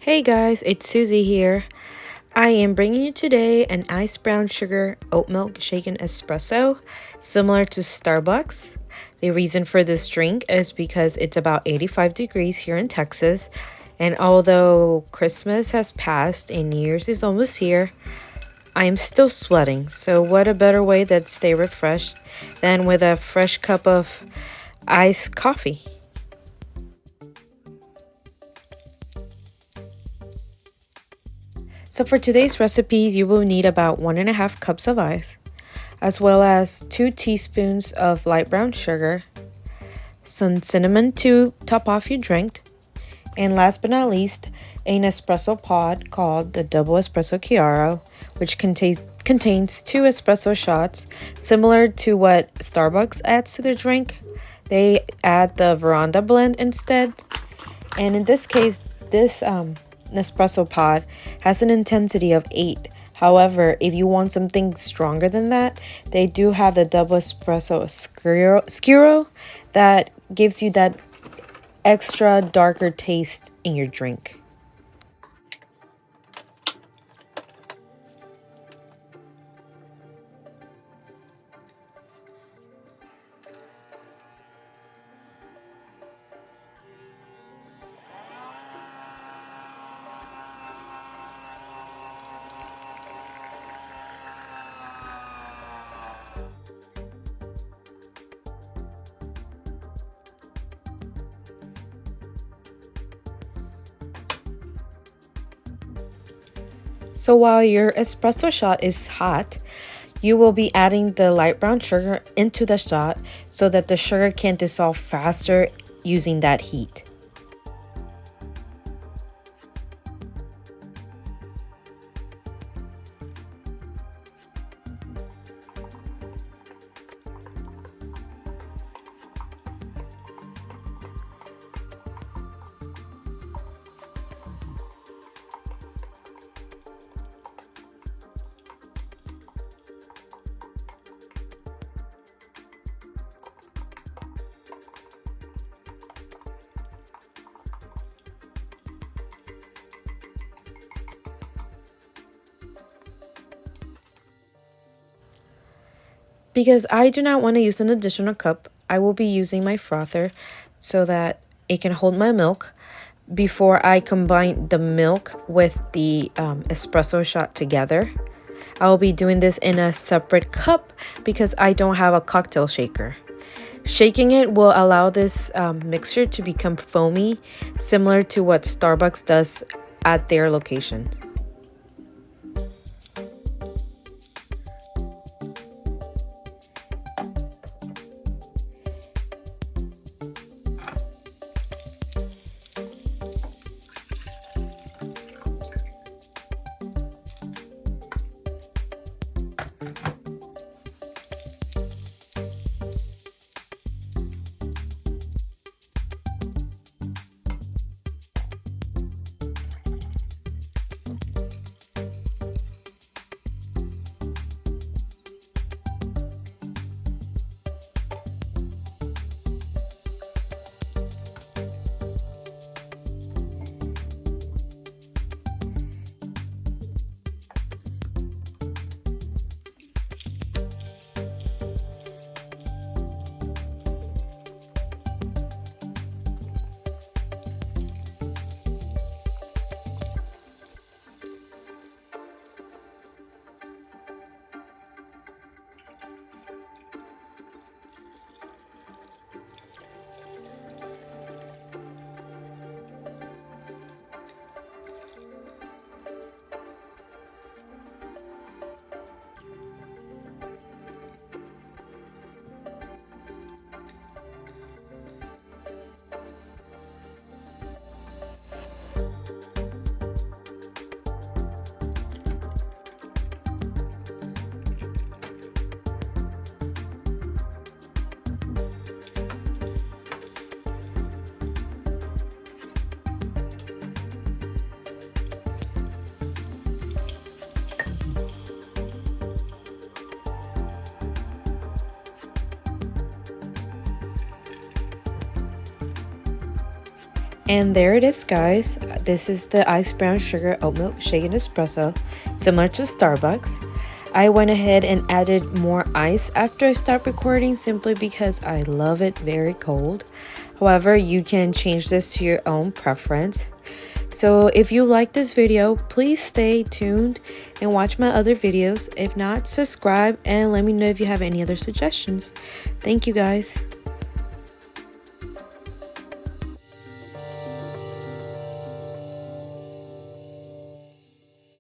Hey guys, it's Suzy here. I am bringing you today an iced brown sugar oat milk shaken espresso, similar to Starbucks. The reason for this drink is because it's about 85 degrees here in Texas, and although Christmas has passed and New Year's is almost here, I am still sweating. So what a better way to stay refreshed than with a fresh cup of iced coffee. So for today's recipes, you will need about 1.5 cups of ice, as well as 2 teaspoons of light brown sugar, some cinnamon to top off your drink, and last but not least, an espresso pod called the Double Espresso Chiaro, which contains 2 espresso shots, similar to what Starbucks adds to their drink. They add the Veranda blend instead, and in this case, this Nespresso pod has an intensity of 8. However, if you want something stronger than that, they do have the Double Espresso Scuro that gives you that extra darker taste in your drink. So while your espresso shot is hot, you will be adding the light brown sugar into the shot so that the sugar can dissolve faster using that heat. Because I do not want to use an additional cup, I will be using my frother so that it can hold my milk before I combine the milk with the espresso shot together. I will be doing this in a separate cup because I don't have a cocktail shaker. Shaking it will allow this mixture to become foamy, similar to what Starbucks does at their location. And there it is, guys. This is the iced brown sugar oat milk shaken espresso, similar to Starbucks. I went ahead and added more ice after I stopped recording simply because I love it very cold. However, you can change this to your own preference. So if you like this video, please stay tuned and watch my other videos. If not, subscribe and let me know if you have any other suggestions. Thank you, guys.